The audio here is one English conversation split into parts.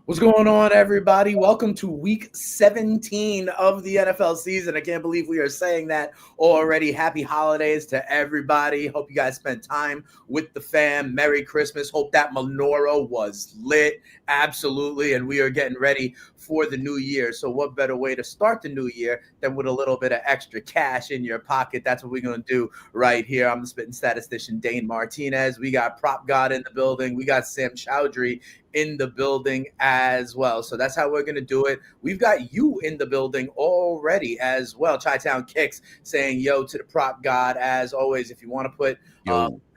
What's going on, everybody? Welcome to week 17 of the NFL season. I can't believe we are saying that already. Happy holidays to everybody. Hope you guys spent time with the fam. Merry Christmas. Hope that menorah was lit. Absolutely. And we are getting ready for the new year. So, what better way to start the new year than with a little bit of extra cash in your pocket? That's what we're going to do right here. I'm the spitting statistician, Dane Martinez. We got Prop God in the building. We got Sam Chowdhury in the building as well. So that's how we're going to do it. We've got you in the building already as well. Chi-Town Kicks saying yo to the prop god. As always, if you want to put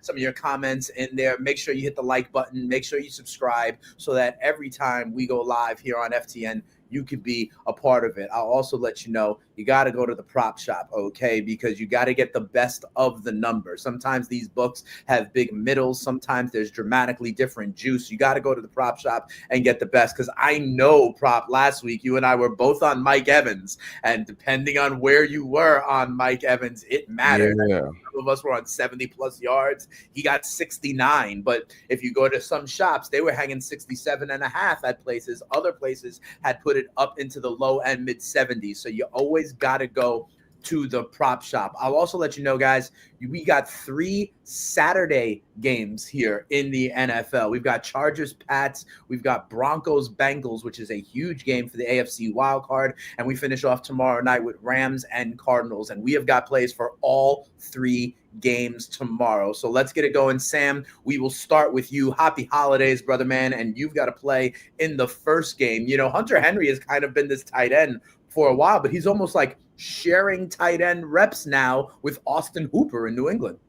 some of your comments in there, make sure you hit the like button. Make sure you subscribe so that every time we go live here on FTN, you could be a part of it. I'll also let you know you got to go to the prop shop, okay? Because you got to get the best of the numbers. Sometimes these books have big middles. Sometimes there's dramatically different juice. You got to go to the prop shop and get the best, because I know, Prop, last week you and I were both on Mike Evans, and depending on where you were on Mike Evans, it mattered. Yeah. Some of us were on 70-plus yards. He got 69. But if you go to some shops, they were hanging 67.5 at places. Other places had put it up into the low and mid 70s. So you always got to go to the prop shop. I'll also let you know, guys, we got 3 Saturday games here in the NFL. We've got Chargers Pats, we've got Broncos Bengals, which is a huge game for the AFC wild card, and we finish off tomorrow night with Rams and Cardinals, and we have got plays for all 3 games tomorrow. So let's get it going. Sam, we will start with you. Happy holidays, brother man, and you've got to play in the first game. You know, Hunter Henry has kind of been this tight end for a while, but he's almost like sharing tight end reps now with Austin Hooper in New England.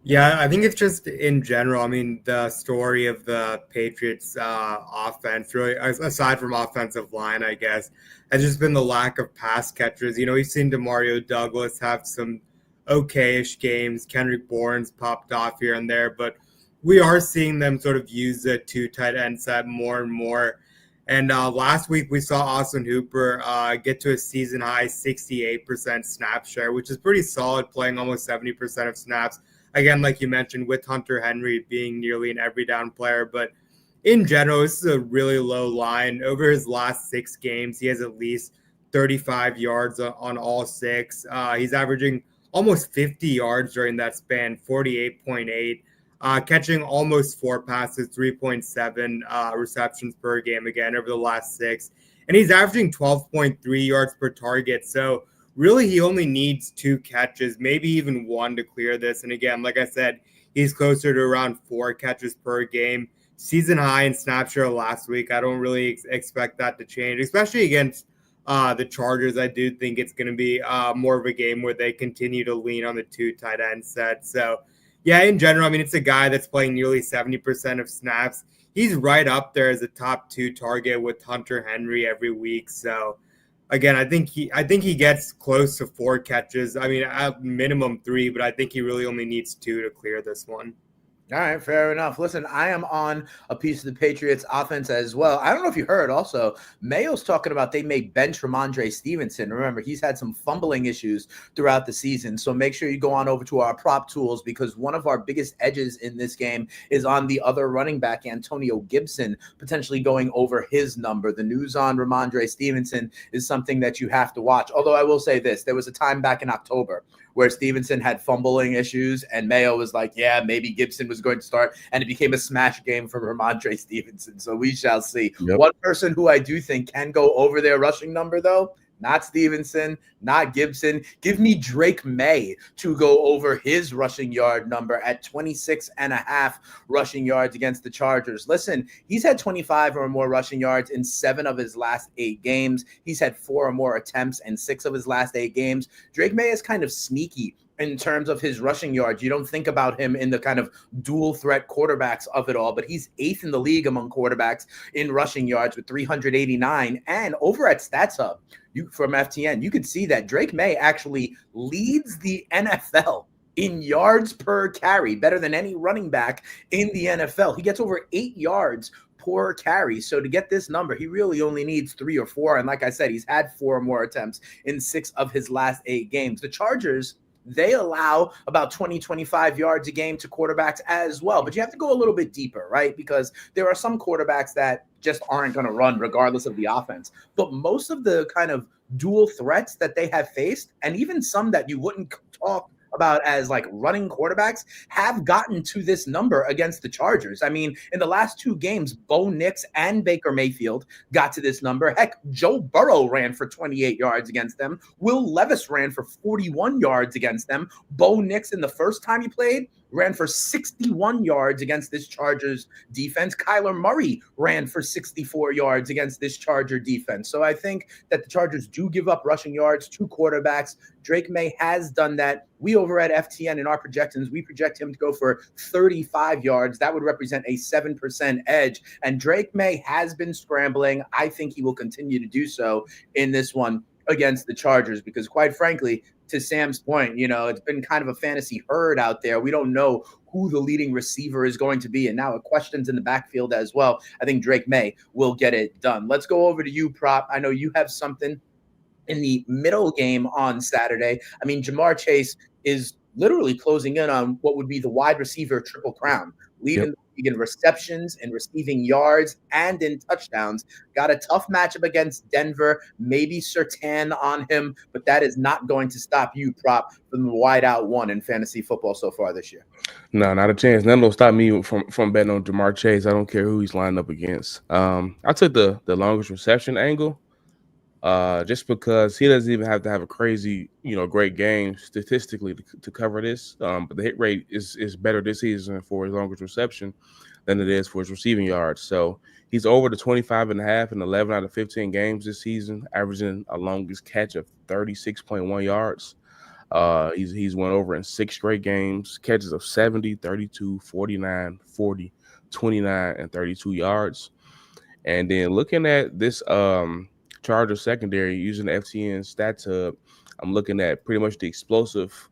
Yeah, I think it's just in general. I mean, the story of the Patriots offense, really, aside from offensive line, I guess, has just been the lack of pass catchers. You know, we've seen Demario Douglas have some okay-ish games. Kendrick Bourne's popped off here and there, but we are seeing them sort of use the 2 tight end set more and more. And last week we saw Austin Hooper get to a season-high 68% snap share, which is pretty solid, playing almost 70% of snaps. Again, like you mentioned, with Hunter Henry being nearly an every down player. But in general, this is a really low line. Over his last 6 games, he has at least 35 yards on all 6. He's averaging almost 50 yards during that span, 48.8. Catching almost 4 passes, 3.7 receptions per game again over the last 6. And he's averaging 12.3 yards per target. So really, he only needs 2 catches, maybe even 1 to clear this. And again, like I said, he's closer to around 4 catches per game. Season high in snap share last week. I don't really expect that to change, especially against the Chargers. I do think it's going to be more of a game where they continue to lean on the 2 tight end set. So, yeah, in general, I mean, it's a guy that's playing nearly 70% of snaps. He's right up there as a top 2 target with Hunter Henry every week. So, again, I think he gets close to 4 catches. I mean, at minimum 3, but I think he really only needs 2 to clear this one. All right, fair enough. Listen, I am on a piece of the Patriots offense as well. I don't know if you heard also, Mayo's talking about they may bench Ramondre Stevenson. Remember, he's had some fumbling issues throughout the season. So make sure you go on over to our prop tools, because one of our biggest edges in this game is on the other running back, Antonio Gibson, potentially going over his number. The news on Ramondre Stevenson is something that you have to watch. Although I will say this, there was a time back in October where Stevenson had fumbling issues, and Mayo was like, yeah, maybe Gibson was going to start, and it became a smash game for Ramondre Stevenson. So we shall see. Yep. One person who I do think can go over their rushing number, though, not Stevenson, not Gibson. Give me Drake May to go over his rushing yard number at 26.5 rushing yards against the Chargers. Listen, he's had 25 or more rushing yards in 7 of his last 8 games. He's had 4 or more attempts in 6 of his last 8 games. Drake May is kind of sneaky in terms of his rushing yards. You don't think about him in the kind of dual threat quarterbacks of it all, but he's 8th in the league among quarterbacks in rushing yards with 389. And over at StatsHub, from FTN, you could see that Drake May actually leads the NFL in yards per carry, better than any running back in the NFL. He gets over 8 yards per carry. So to get this number, he really only needs 3 or 4. And like I said, he's had 4 or more attempts in 6 of his last 8 games. The Chargers they allow about 20, 25 yards a game to quarterbacks as well. But you have to go a little bit deeper, right? Because there are some quarterbacks that just aren't going to run regardless of the offense. But most of the kind of dual threats that they have faced, and even some that you wouldn't talk about as like running quarterbacks, have gotten to this number against the Chargers. I mean, in the last 2 games, Bo Nix and Baker Mayfield got to this number. Heck, Joe Burrow ran for 28 yards against them. Will Levis ran for 41 yards against them. Bo Nix, in the first time he played, ran for 61 yards against this Chargers defense. Kyler Murray ran for 64 yards against this Charger defense. So I think that the Chargers do give up rushing yards to quarterbacks. Drake May has done that. We over at FTN in our projections, we project him to go for 35 yards. That would represent a 7% edge. And Drake May has been scrambling. I think he will continue to do so in this one against the Chargers because, quite frankly, to Sam's point, it's been kind of a fantasy herd out there. We don't know who the leading receiver is going to be. And now questions in the backfield as well. I think Drake May will get it done. Let's go over to you, Prop. I know you have something in the middle game on Saturday. I mean, Ja'Marr Chase is literally closing in on what would be the wide receiver triple crown, leading in receptions, in receiving yards, and in touchdowns. Got a tough matchup against Denver, maybe Surtain on him, but that is not going to stop you, Prop, from the wide out one in fantasy football so far this year. No, not a chance. None will stop me from betting on Ja'Marr Chase. I don't care who he's lined up against. I took the longest reception angle. Just because he doesn't even have to have a crazy, great game statistically to cover this. But the hit rate is better this season for his longest reception than it is for his receiving yards. So he's over the 25.5 in 11 out of 15 games this season, averaging a longest catch of 36.1 yards. He's went over in 6 straight games, catches of 70, 32, 49, 40, 29, and 32 yards. And then looking at this Charger secondary using the FTN Stats Hub, I'm looking at pretty much the explosive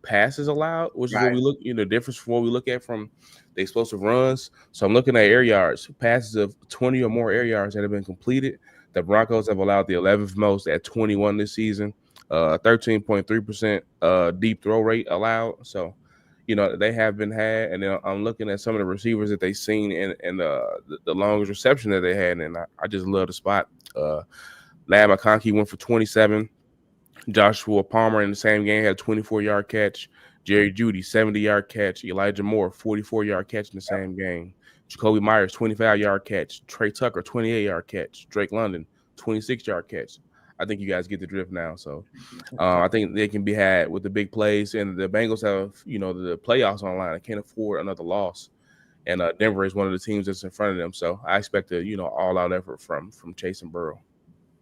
passes allowed, which is what we look, the difference from what we look at from the explosive runs. So I'm looking at air yards, passes of 20 or more air yards that have been completed. The Broncos have allowed the 11th most at 21 this season, 13.3% deep throw rate allowed. So, they have been had, and then I'm looking at some of the receivers that they've seen and the longest reception that they had, and I just love the spot. Ladd McConkey went for 27. Joshua Palmer in the same game had a 24-yard catch. Jerry Jeudy, 70-yard catch. Elijah Moore, 44-yard catch in the same game. Jacoby Myers, 25-yard catch. Trey Tucker, 28-yard catch. Drake London, 26-yard catch. I think you guys get the drift now. So I think they can be had with the big plays. And the Bengals have, the playoffs on the line. I can't afford another loss. And Denver is one of the teams that's in front of them. So I expect a, all-out effort from Chase and Burrow.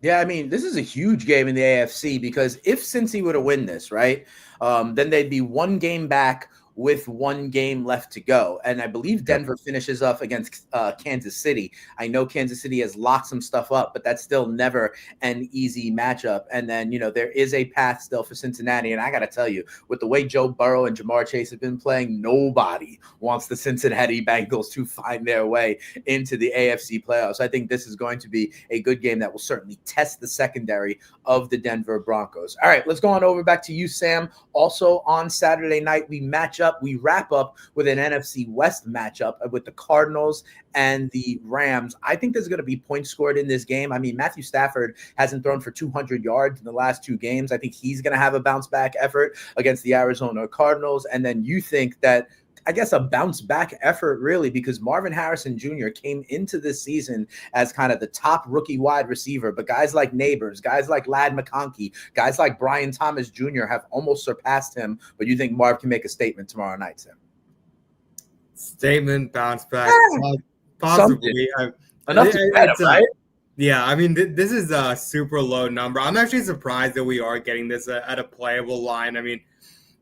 Yeah, I mean, this is a huge game in the AFC because if Cincy were to win this, right, then they'd be 1 game back with 1 game left to go. And I believe Denver finishes up against Kansas City. I know Kansas City has locked some stuff up, but that's still never an easy matchup. And then, there is a path still for Cincinnati. And I got to tell you, with the way Joe Burrow and Ja'Marr Chase have been playing, nobody wants the Cincinnati Bengals to find their way into the AFC playoffs. I think this is going to be a good game that will certainly test the secondary of the Denver Broncos. All right, let's go on over back to you, Sam. Also on Saturday night, we wrap up with an NFC West matchup with the Cardinals and the Rams. I think there's going to be points scored in this game. I mean, Matthew Stafford hasn't thrown for 200 yards in the last 2 games. I think he's going to have a bounce back effort against the Arizona Cardinals. And then you think that, I guess, a bounce back effort, really, because Marvin Harrison Jr. came into this season as kind of the top rookie wide receiver. But guys like Neighbors, guys like Ladd McConkey, guys like Brian Thomas Jr. have almost surpassed him. But you think Marv can make a statement tomorrow night, Sam? Statement, bounce back, possibly. Enough to bet, right? Yeah, I mean, this is a super low number. I'm actually surprised that we are getting this at a playable line. I mean,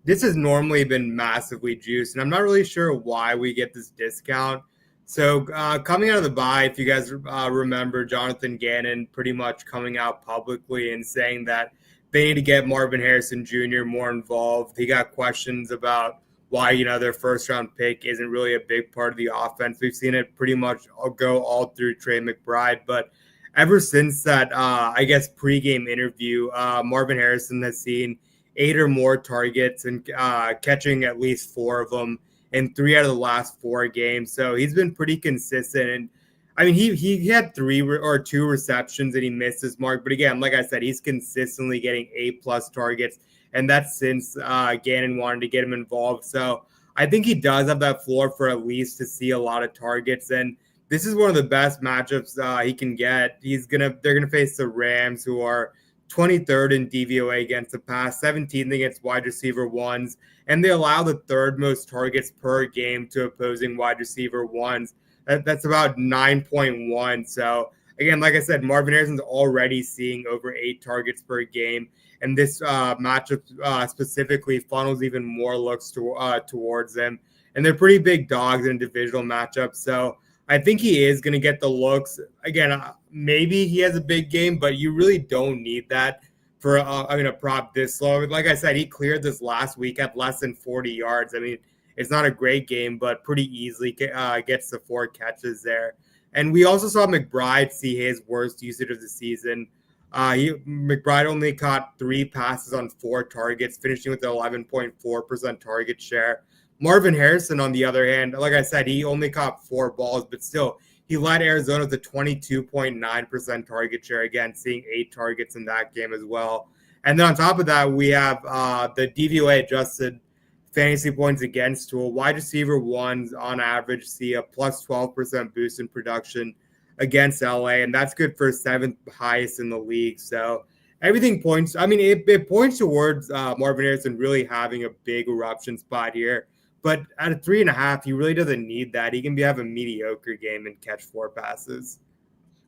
this has normally been massively juiced, and I'm not really sure why we get this discount. So coming out of the bye, if you guys remember, Jonathan Gannon pretty much coming out publicly and saying that they need to get Marvin Harrison Jr. more involved. He got questions about why, their first-round pick isn't really a big part of the offense. We've seen it pretty much go all through Trey McBride. But ever since that, pregame interview, Marvin Harrison has seen 8 or more targets and catching at least 4 of them in 3 out of the last 4 games. So he's been pretty consistent. And I mean, he had 3 or 2 receptions and he missed his mark. But again, like I said, he's consistently getting 8+ targets. And that's since Gannon wanted to get him involved. So I think he does have that floor for at least to see a lot of targets. And this is one of the best matchups he can get. They're gonna face the Rams, who are 23rd in DVOA against the pass, 17th against wide receiver ones, and they allow the 3rd most targets per game to opposing wide receiver ones. That's about 9.1. So again, like I said, Marvin Harrison's already seeing over 8 targets per game, and this matchup specifically funnels even more looks towards them. And they're pretty big dogs in a divisional matchup, so I think he is going to get the looks. Again, maybe he has a big game, but you really don't need that for a prop this low. Like I said, he cleared this last week at less than 40 yards. I mean, it's not a great game, but pretty easily gets the 4 catches there. And we also saw McBride see his worst usage of the season. McBride only caught 3 passes on 4 targets, finishing with an 11.4% target share. Marvin Harrison, on the other hand, like I said, he only caught 4 balls, but still, he led Arizona with a 22.9% target share, again, seeing 8 targets in that game as well. And then on top of that, we have the DVOA adjusted fantasy points against tool. Wide receiver ones, on average, see a plus 12% boost in production against LA, and that's good for 7th highest in the league. So everything points, I mean, it points towards Marvin Harrison really having a big eruption spot here. But at a 3.5, he really doesn't need that. He can have a mediocre game and catch 4 passes.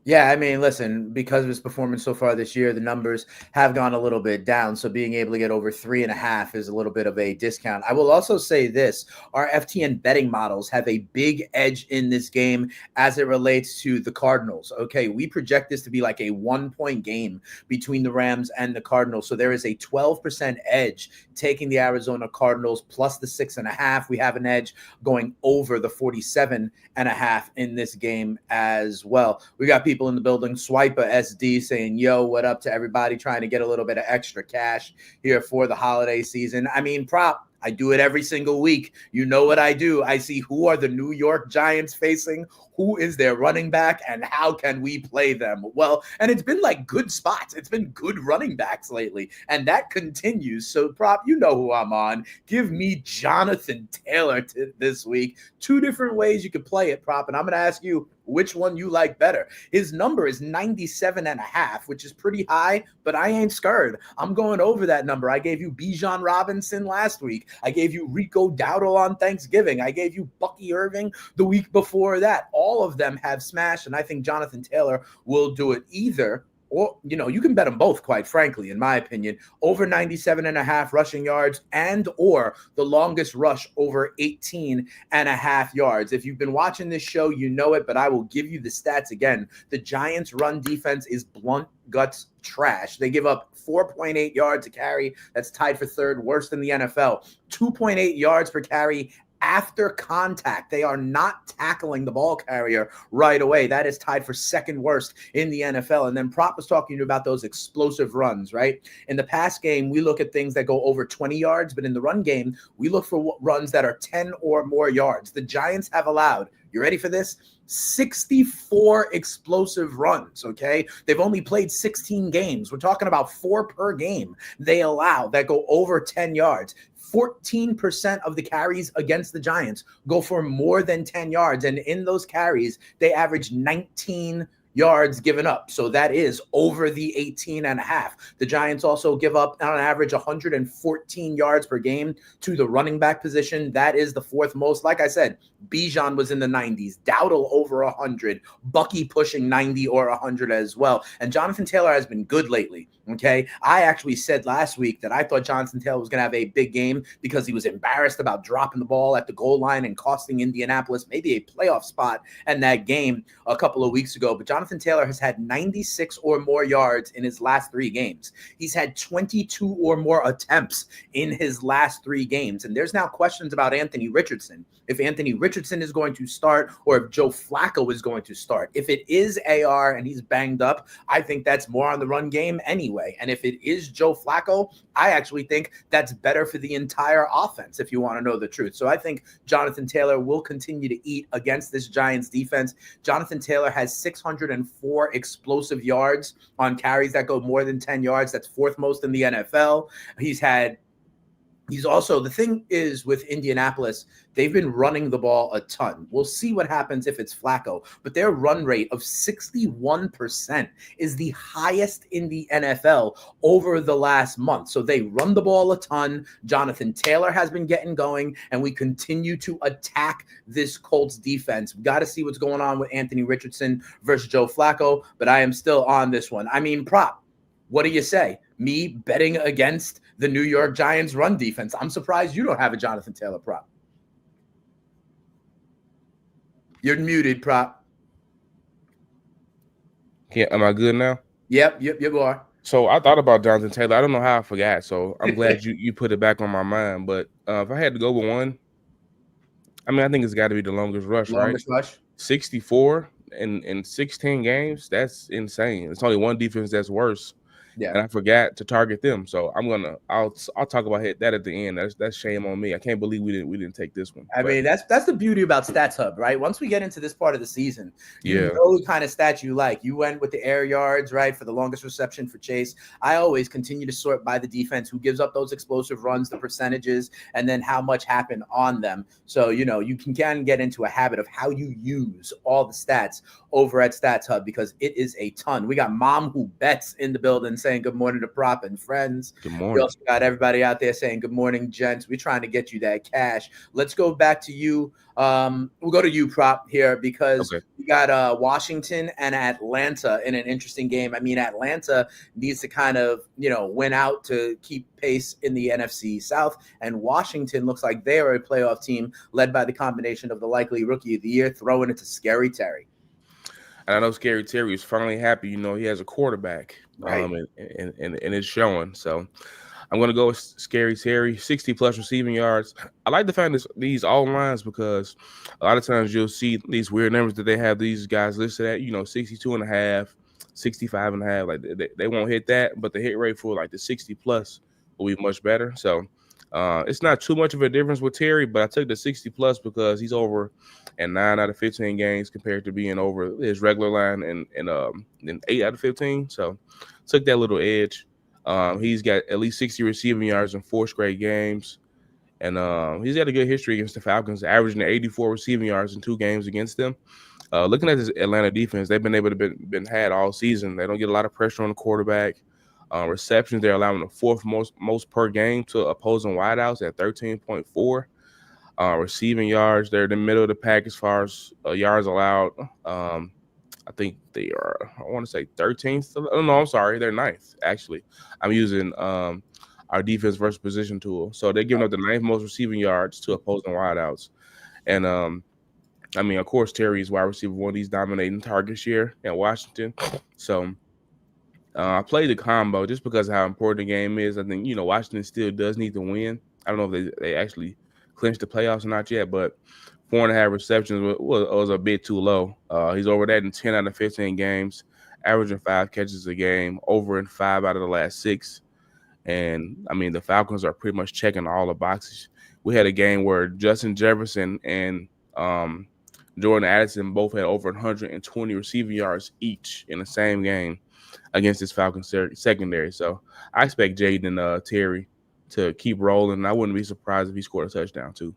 Yeah, I mean, listen, because of his performance so far this year, the numbers have gone a little bit down. So being able to get over 3.5 is a little bit of a discount. I will also say this, our FTN betting models have a big edge in this game as it relates to the Cardinals. Okay, we project this to be like a 1-point game between the Rams and the Cardinals. So there is a 12% edge taking the Arizona Cardinals plus the 6.5. We have an edge going over the 47.5 in this game as well. We got people in the building, Swiper SD saying, yo, what up to everybody trying to get a little bit of extra cash here for the holiday season. I mean, prop, I do it every single week. You know what I do. I see who are the New York Giants facing, who is their running back, and how can we play them? Well, and it's been like good spots. It's been good running backs lately, and that continues. So, prop, you know who I'm on. Give me Jonathan Taylor this week. 2 different ways you could play it, prop, and I'm going to ask you which one you like better. His number is 97.5, which is pretty high, but I ain't scared. I'm going over that number. I gave you Bijan Robinson last week. I gave you Rico Dowdle on Thanksgiving. I gave you Bucky Irving the week before that. All of them have smashed, and I think Jonathan Taylor will do it either. Or, you know, you can bet them both, quite frankly, in my opinion, over 97.5 rushing yards and or the longest rush over 18.5 yards. If you've been watching this show, you know it, but I will give you the stats again. The Giants' run defense is blunt guts trash. They give up 4.8 yards a carry. That's tied for 3rd worst in the NFL. 2.8 yards per carry after contact. They are not tackling the ball carrier right away. That is tied for 2nd worst in the NFL. And then Prop was talking about those explosive runs, right? In the pass game, we look at things that go over 20 yards, but in the run game, we look for runs that are 10 or more yards. The Giants have allowed, you ready for this? 64 explosive runs, okay? They've only played 16 games. We're talking about 4 per game they allow that go over 10 yards. 14% of the carries against the Giants go for more than 10 yards. And in those carries, they average 19 yards given up. So that is over the 18.5. The Giants also give up on average 114 yards per game to the running back position. That is the 4th most. Like I said, Bijan was in the 90s, Dowdle over 100, Bucky pushing 90 or 100 as well. And Jonathan Taylor has been good lately. Okay. I actually said last week that I thought Jonathan Taylor was going to have a big game because he was embarrassed about dropping the ball at the goal line and costing Indianapolis maybe a playoff spot in that game a couple of weeks ago. But Jonathan Jonathan Taylor has had 96 or more yards in his last 3 games. He's had 22 or more attempts in his last 3 games. And there's now questions about Anthony Richardson. If Anthony Richardson is going to start or if Joe Flacco is going to start. If it is AR and he's banged up, I think that's more on the run game anyway. And if it is Joe Flacco, I actually think that's better for the entire offense, if you want to know the truth. So I think Jonathan Taylor will continue to eat against this Giants defense. Jonathan Taylor has 604 explosive yards on carries that go more than 10 yards. That's 4th most in the NFL. He's also, the thing is with Indianapolis, they've been running the ball a ton. We'll see what happens if it's Flacco, but their run rate of 61% is the highest in the NFL over the last month. So they run the ball a ton. Jonathan Taylor has been getting going, and we continue to attack this Colts defense. We've got to see what's going on with Anthony Richardson versus Joe Flacco, but I am still on this one. I mean, prop. What do you say? Me betting against the New York Giants run defense. I'm surprised you don't have a Jonathan Taylor prop. You're muted, prop. Yeah, am I good now? Yep, you are. So I thought about Jonathan Taylor. I don't know how I forgot. So I'm glad you put it back on my mind. But if I had to go with one, I mean, I think it's got to be the longest rush, Longest rush. 64 in 16 games. That's insane. It's only one defense that's worse. Yeah, and I forgot to target them. So I'll talk about that at the end. That's shame on me. I can't believe we didn't take this one. I mean, that's the beauty about Stats Hub, right? Once we get into this part of the season, you know the kind of stats you like. You went with the air yards, right, for the longest reception for Chase. I always continue to sort by the defense, who gives up those explosive runs, the percentages, and then how much happened on them. So, you can get into a habit of how you use all the stats over at Stats Hub, because it is a ton. We got Mom Who Bets in the building saying good morning to Prop and friends. Good morning. We also got everybody out there saying good morning, gents. We're trying to get you that cash. Let's go back to you. We'll go to you, Prop, here, because we got Washington and Atlanta in an interesting game. I mean, Atlanta needs to kind of, win out to keep pace in the NFC South, and Washington looks like they are a playoff team led by the combination of the likely Rookie of the Year throwing it to Scary Terry. And I know Scary Terry is finally happy. He has a quarterback, right? And it's showing. So I'm going to go with Scary Terry, 60-plus receiving yards. I like to find these all lines because a lot of times you'll see these weird numbers that they have these guys listed at, 62 and a half, 65 and a half. Like they won't hit that, but the hit rate for like the 60-plus will be much better. So it's not too much of a difference with Terry, but I took the 60-plus because he's over in 9 out of 15 games compared to being over his regular line in 8 out of 15. So took that little edge. He's got at least 60 receiving yards in 4 straight games. And he's got a good history against the Falcons, averaging 84 receiving yards in 2 games against them. Looking at this Atlanta defense, they've been able to been had all season. They don't get a lot of pressure on the quarterback. Receptions, they're allowing the 4th most per game to opposing wideouts at 13.4. Receiving yards, they're in the middle of the pack as far as yards allowed. I think they are, I want to say 13th. Oh, no, I'm sorry. They're 9th, actually. I'm using our defense versus position tool. So they're giving up the 9th most receiving yards to opposing wideouts. And, I mean, of course, Terry is wide receiver 1. He's dominating targets here in Washington. So I played the combo just because of how important the game is. I think, Washington still does need to win. I don't know if they actually clinched the playoffs or not yet, but 4.5 receptions was a bit too low. He's over that in 10 out of 15 games, averaging 5 catches a game, over in 5 out of the last 6. And, I mean, the Falcons are pretty much checking all the boxes. We had a game where Justin Jefferson and Jordan Addison both had over 120 receiving yards each in the same game against this Falcons secondary. So I expect Jaden Terry to keep rolling. I wouldn't be surprised if he scored a touchdown too.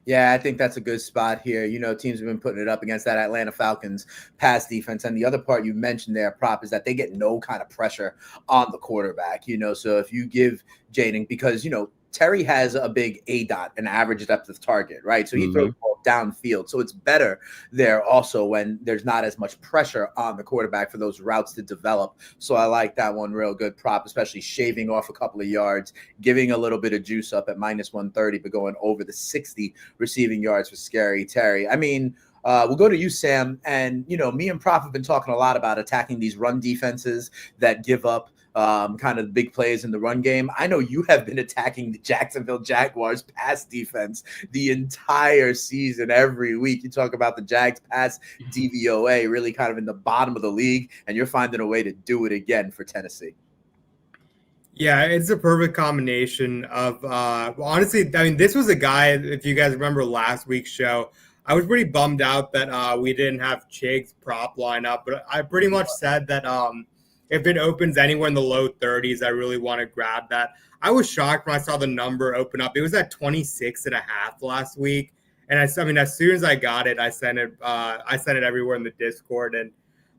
Yeah, I think that's a good spot here. Teams have been putting it up against that Atlanta Falcons pass defense. And the other part you mentioned there, Prop, is that they get no kind of pressure on the quarterback, so if you give Jaden, because, Terry has a big ADOT, an average depth of target, right? So he throws the ball downfield. So it's better there also when there's not as much pressure on the quarterback for those routes to develop. So I like that one real good, Prop, especially shaving off a couple of yards, giving a little bit of juice up at -130, but going over the 60 receiving yards for Scary Terry. I mean, We'll go to you, Sam. And, me and Prof have been talking a lot about attacking these run defenses that give up kind of big plays in the run game. I know you have been attacking the Jacksonville Jaguars pass defense the entire season. Every week you talk about the Jags pass DVOA really kind of in the bottom of the league, and you're finding a way to do it again for Tennessee. Yeah, it's a perfect combination of honestly, I mean, this was a guy, if you guys remember last week's show, I was pretty bummed out that we didn't have Chig's prop lineup, but I pretty much said that if it opens anywhere in the low 30s, I really want to grab that. I was shocked when I saw the number open up. It was at 26.5 last week. And I mean, as soon as I got it, I sent it everywhere in the Discord and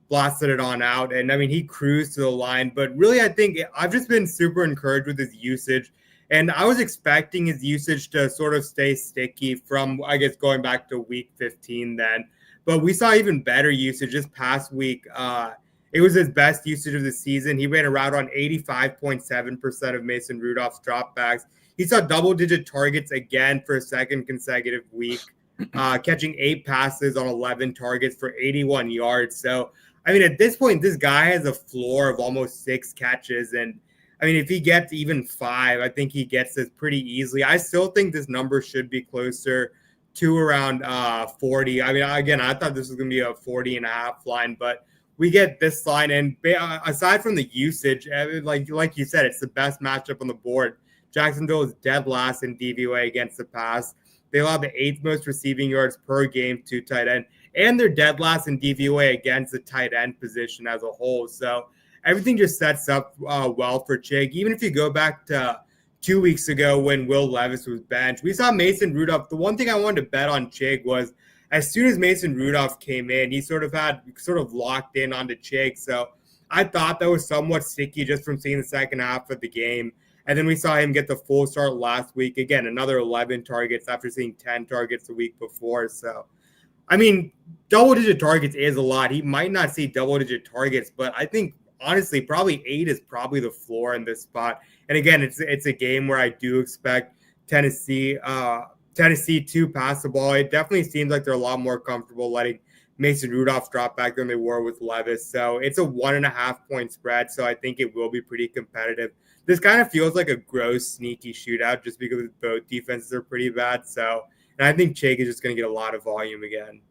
blasted it on out. And I mean, he cruised to the line, but really, I think I've just been super encouraged with his usage. And I was expecting his usage to sort of stay sticky from, I guess, going back to week 15 then. But we saw even better usage this past week. It was his best usage of the season. He ran a route on 85.7% of Mason Rudolph's dropbacks. He saw double-digit targets again for a second consecutive week, catching 8 passes on 11 targets for 81 yards. So, I mean, at this point, this guy has a floor of almost 6 catches. And, I mean, if he gets even 5, I think he gets this pretty easily. I still think this number should be closer to around 40. I mean, again, I thought this was going to be a 40.5 line, but we get this line, and aside from the usage, like you said, it's the best matchup on the board. Jacksonville is dead last in DVOA against the pass. They allow the 8th most receiving yards per game to tight end, and they're dead last in DVOA against the tight end position as a whole. So everything just sets up well for Chig. Even if you go back to 2 weeks ago when Will Levis was benched, we saw Mason Rudolph. The one thing I wanted to bet on Chig was, as soon as Mason Rudolph came in, he sort of locked in onto Chig. So I thought that was somewhat sticky just from seeing the second half of the game. And then we saw him get the full start last week. Again, another 11 targets after seeing 10 targets the week before. So, I mean, double-digit targets is a lot. He might not see double-digit targets, but I think, honestly, probably 8 is probably the floor in this spot. And again, it's a game where I do expect Tennessee to pass the ball. It definitely seems like they're a lot more comfortable letting Mason Rudolph drop back than they were with Levis. So it's a 1.5 point spread. So I think it will be pretty competitive. This kind of feels like a gross, sneaky shootout just because both defenses are pretty bad. So, and I think Chig is just going to get a lot of volume again.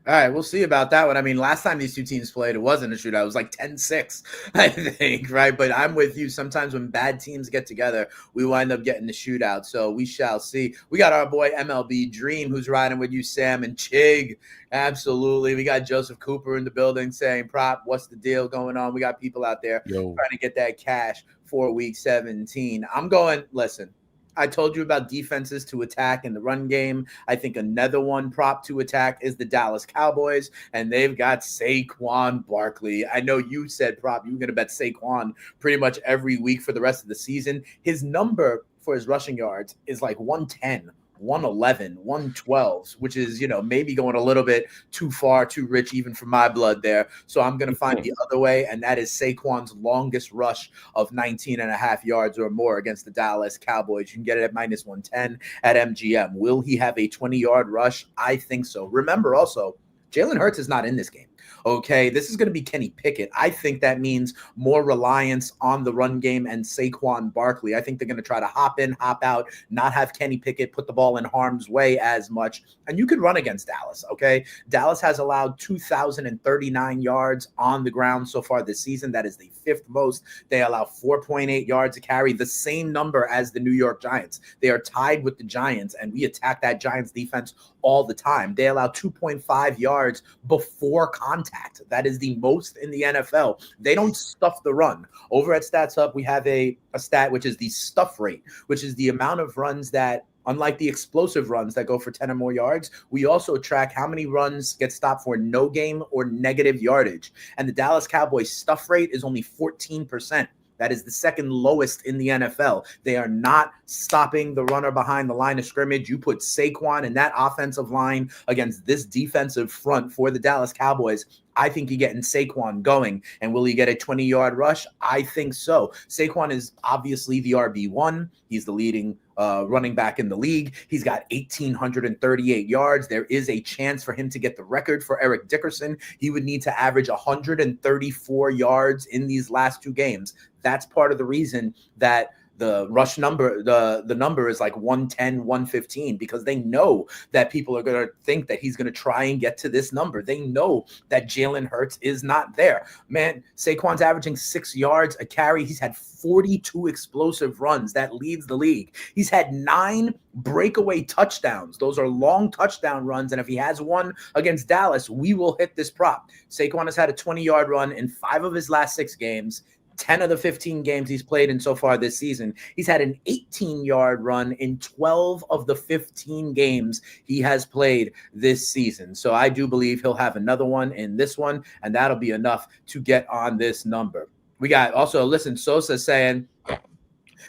All right, we'll see about that one. I mean, last time these two teams played, it wasn't a shootout. It was like 10-6, I think, right? But I'm with you. Sometimes when bad teams get together, we wind up getting the shootout. So we shall see. We got our boy MLB Dream, who's riding with you, Sam, and Chig. Absolutely. We got Joseph Cooper in the building saying, Prop, what's the deal going on? We got people out there trying to get that cash for week 17. I'm going, listen. I told you about defenses to attack in the run game. I think another one prop to attack is the Dallas Cowboys, and they've got Saquon Barkley. I know you said, Prop, you were going to bet Saquon pretty much every week for the rest of the season. His number for his rushing yards is like 110. 111, 112, which is, maybe going a little bit too far, too rich even for my blood there. So I'm going to find the other way, and that is Saquon's longest rush of 19.5 yards or more against the Dallas Cowboys. You can get it at minus 110 at MGM. Will he have a 20-yard rush? I think so. Remember also, Jalen Hurts is not in this game. Okay, this is going to be Kenny Pickett. I think that means more reliance on the run game and Saquon Barkley. I think they're going to try to hop in, hop out, not have Kenny Pickett put the ball in harm's way as much. And you could run against Dallas, okay? Dallas has allowed 2,039 yards on the ground so far this season. That is the 5th most. They allow 4.8 yards to carry, the same number as the New York Giants. They are tied with the Giants, and we attack that Giants defense all the time. They allow 2.5 yards before contact. That is the most in the NFL. They don't stuff the run. Over at Stats Up, we have a stat, which is the stuff rate, which is the amount of runs that, unlike the explosive runs that go for 10 or more yards, we also track how many runs get stopped for no game or negative yardage. And the Dallas Cowboys stuff rate is only 14%. That is the second lowest in the NFL. They are not stopping the runner behind the line of scrimmage. You put Saquon and that offensive line against this defensive front for the Dallas Cowboys, I think you're getting Saquon going. And will he get a 20-yard rush? I think so. Saquon is obviously the RB1. He's the leading running back in the league. He's got 1,838 yards. There is a chance for him to get the record for Eric Dickerson. He would need to average 134 yards in these last 2 games. That's part of the reason that the rush number, the number is like 110, 115, because they know that people are going to think that he's going to try and get to this number. They know that Jalen Hurts is not there. Man, Saquon's averaging 6 yards a carry. He's had 42 explosive runs. That leads the league. He's had 9 breakaway touchdowns. Those are long touchdown runs. And if he has one against Dallas, we will hit this prop. Saquon has had a 20-yard run in 5 of his last 6 games. 10 of the 15 games he's played in so far this season. He's had an 18-yard run in 12 of the 15 games he has played this season. So I do believe he'll have another one in this one, and that'll be enough to get on this number. We got also, listen, Sosa saying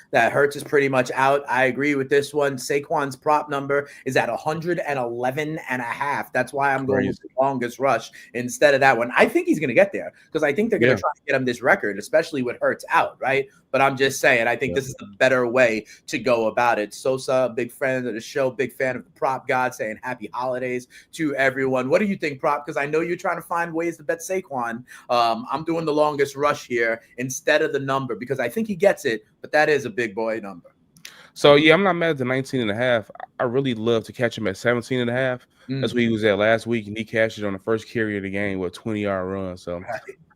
that Hurts is pretty much out. I agree with this one. Saquon's prop number is at 111.5. That's why I'm going with the longest rush instead of that one. I think he's going to get there because I think they're going to try to get him this record, especially with Hurts out, right? But I'm just saying, I think this is the better way to go about it. Sosa, big friend of the show, big fan of the prop god, saying happy holidays to everyone. What do you think, prop? Because I know you're trying to find ways to bet Saquon. I'm doing the longest rush here instead of the number because I think he gets it, but that is a big boy number. So, yeah, I'm not mad at the 19.5. I really love to catch him at 17.5. That's where he was at last week, and he cashed it on the first carry of the game with a 20-yard run. So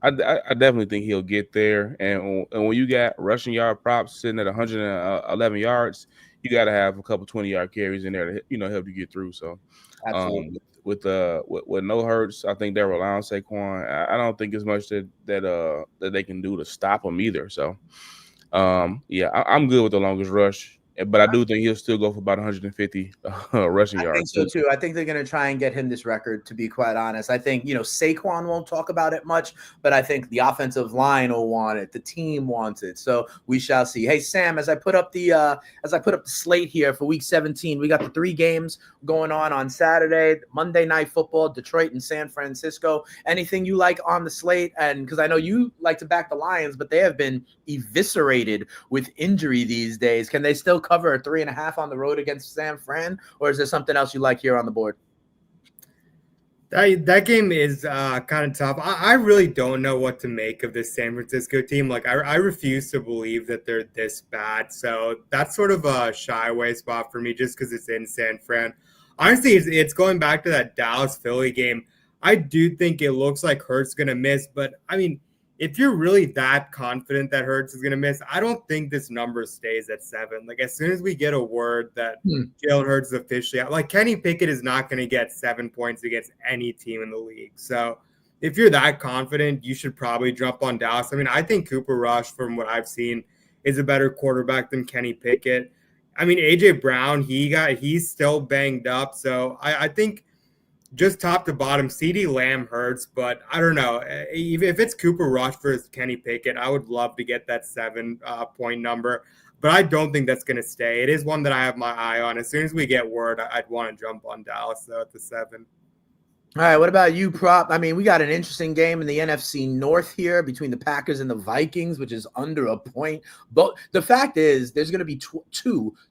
I definitely think he'll get there. And when you got rushing yard props sitting at 111 yards, you got to have a couple 20-yard carries in there to help you get through. So with no Hurts, I think they're relying on Saquon. I don't think as much that they can do to stop him either. So I'm good with the longest rush. But I do think he'll still go for about 150 rushing yards. I think so too. I think they're going to try and get him this record, to be quite honest. I think, Saquon won't talk about it much, but I think the offensive line will want it. The team wants it. So we shall see. Hey, Sam, as I put up the slate here for week 17, we got the 3 games going on Saturday, Monday Night Football, Detroit and San Francisco. Anything you like on the slate? And because I know you like to back the Lions, but they have been eviscerated with injury these days. Can they still cover a 3.5 on the road against San Fran, or is there something else you like here on the board? That game is kind of tough. I really don't know what to make of this San Francisco team. Like, I refuse to believe that they're this bad. So that's sort of a shy away spot for me just because it's in San Fran. Honestly, it's going back to that Dallas-Philly game. I do think it looks like Hurts going to miss, but I mean, if you're really that confident that Hurts is going to miss, I don't think this number stays at 7. Like, as soon as we get a word that Jalen Hurts is officially out, like, Kenny Pickett is not going to get 7 points against any team in the league. So if you're that confident, you should probably jump on Dallas. I mean, I think Cooper Rush, from what I've seen, is a better quarterback than Kenny Pickett. I mean, A.J. Brown, he's still banged up. So I think just top to bottom, CeeDee Lamb hurts, but I don't know. If it's Cooper Rush versus Kenny Pickett, I would love to get that 7-point number, but I don't think that's going to stay. It is one that I have my eye on. As soon as we get word, I'd want to jump on Dallas, though, at the 7. All right, what about you, prop? I mean, we got an interesting game in the NFC North here between the Packers and the Vikings, which is under a point. But the fact is, there's going to be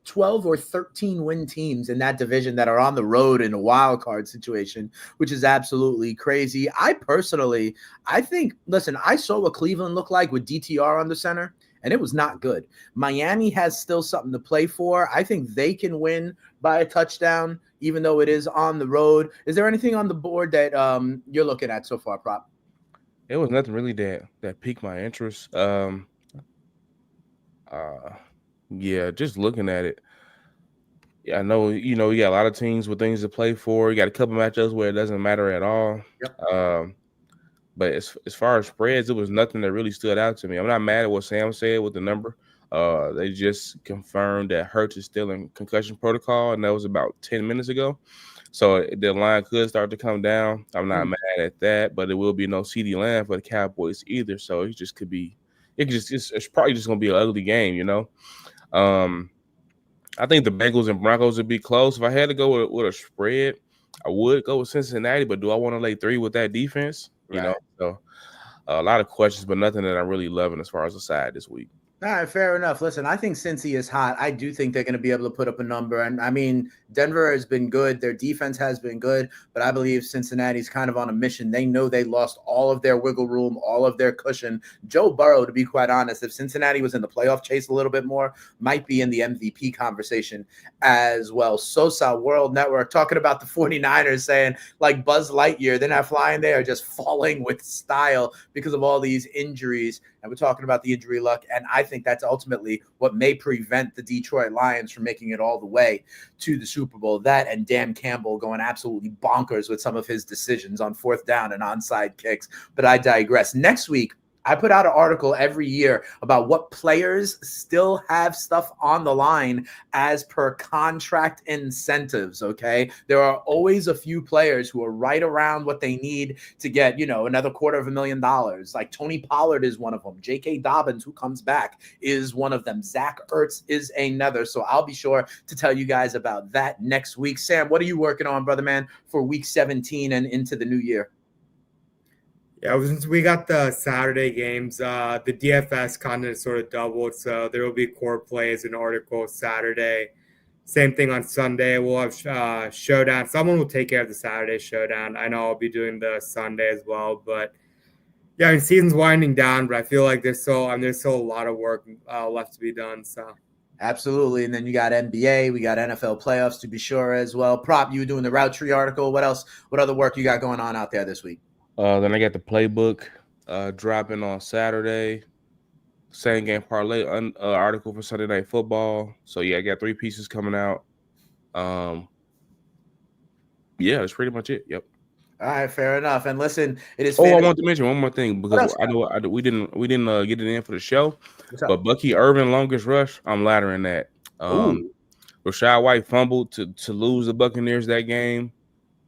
12 or 13 win teams in that division that are on the road in a wild card situation, which is absolutely crazy. I think, listen, I saw what Cleveland looked like with DTR on the center, and it was not good. Miami has still something to play for. I think they can win by a touchdown, even though it is on the road. Is there anything on the board that you're looking at so far, prop? It was nothing really that piqued my interest. Just looking at it. Yeah, I know, you got a lot of teams with things to play for. You got a couple matchups where it doesn't matter at all. Yep. But as far as spreads, it was nothing that really stood out to me. I'm not mad at what Sam said with the number. They just confirmed that Hurts is still in concussion protocol, and that was about 10 minutes ago. So the line could start to come down. I'm not mad at that, but it will be no CeeDee Lamb for the Cowboys either. So it just could be – it's probably just going to be an ugly game, I think the Bengals and Broncos would be close. If I had to go with a spread, I would go with Cincinnati, but do I want to lay 3 with that defense? Right. So a lot of questions, but nothing that I'm really loving as far as the side this week. All right, fair enough. Listen, I think Cincy is hot. I do think they're going to be able to put up a number. And I mean, Denver has been good. Their defense has been good. But I believe Cincinnati's kind of on a mission. They know they lost all of their wiggle room, all of their cushion. Joe Burrow, to be quite honest, if Cincinnati was in the playoff chase a little bit more, might be in the MVP conversation as well. Sosa, World Network, talking about the 49ers saying, like Buzz Lightyear, they're not flying, they are just falling with style because of all these injuries. And we're talking about the injury luck. And I think that's ultimately what may prevent the Detroit Lions from making it all the way to the Super Bowl. That and Dan Campbell going absolutely bonkers with some of his decisions on fourth down and onside kicks. But I digress. Next week, I put out an article every year about what players still have stuff on the line as per contract incentives, okay? There are always a few players who are right around what they need to get, another $250,000. Like Tony Pollard is one of them. J.K. Dobbins, who comes back, is one of them. Zach Ertz is another. So I'll be sure to tell you guys about that next week. Sam, what are you working on, brother man, for week 17 and into the new year? Yeah, since we got the Saturday games, the DFS content sort of doubled, so there will be core plays and articles Saturday. Same thing on Sunday. We'll have showdown. Someone will take care of the Saturday showdown. I know I'll be doing the Sunday as well, but yeah, I mean, season's winding down, but I feel like there's still a lot of work left to be done. So. Absolutely. And then you got NBA, we got NFL playoffs to be sure as well. Prop, you were doing the route tree article. What else? What other work you got going on out there this week? Then I got the playbook dropping on Saturday. Same game parlay article for Sunday Night Football. So yeah, I got 3 pieces coming out. Yeah, that's pretty much it. Yep. All right, fair enough. And listen, it is. I want to mention one more thing because I know we didn't get it in for the show, but Bucky Irvin longest rush. I'm laddering that. Rachaad White fumbled to lose the Buccaneers that game.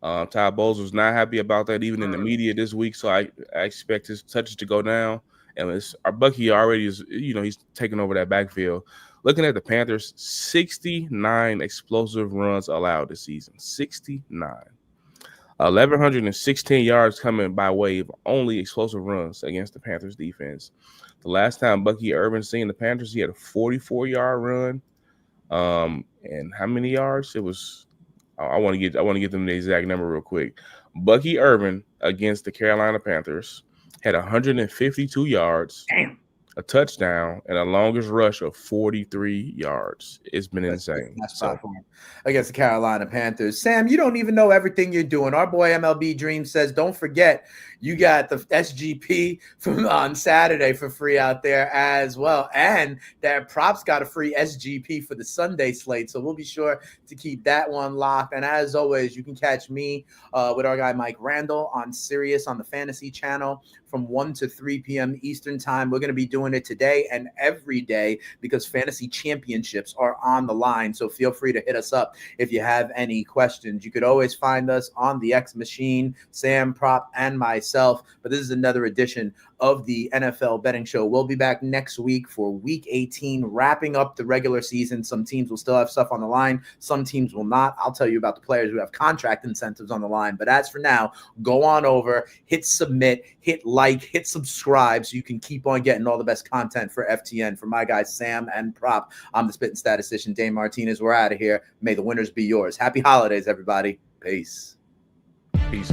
Todd Bowles was not happy about that, even in the media this week. So I expect his touches to go down. And our Bucky already is, he's taking over that backfield. Looking at the Panthers, 69 explosive runs allowed this season. 69. 1,116 yards coming by way of only explosive runs against the Panthers defense. The last time Bucky Irvin seen the Panthers, he had a 44-yard run. And how many yards? It was. I want to get them the exact number real quick. Bucky Irvin against the Carolina Panthers had 152 yards, a touchdown, and a longest rush of 43 yards. It's been insane. Against the Carolina Panthers. Sam, you don't even know everything you're doing. Our boy MLB Dream says, don't forget, you got the SGP from on Saturday for free out there as well. And that Props got a free SGP for the Sunday slate. So we'll be sure to keep that one locked. And as always, you can catch me with our guy Mike Randall on Sirius on the Fantasy Channel from 1 to 3 p.m. Eastern Time. We're going to be doing it today and every day because fantasy championships are on the line. So feel free to hit us up if you have any questions. You could always find us on the X Machine, Sam, Prop, and myself. But this is another edition of the NFL Betting Show. We'll be back next week for Week 18, wrapping up the regular season. Some teams will still have stuff on the line. Some teams will not. I'll tell you about the players who have contract incentives on the line. But as for now, go on over, hit submit, hit like, hit subscribe so you can keep on getting all the best content for FTN. For my guys, Sam and Prop, I'm the Spitting Statistician, Dane Martinez. We're out of here. May the winners be yours. Happy holidays, everybody. Peace. Peace.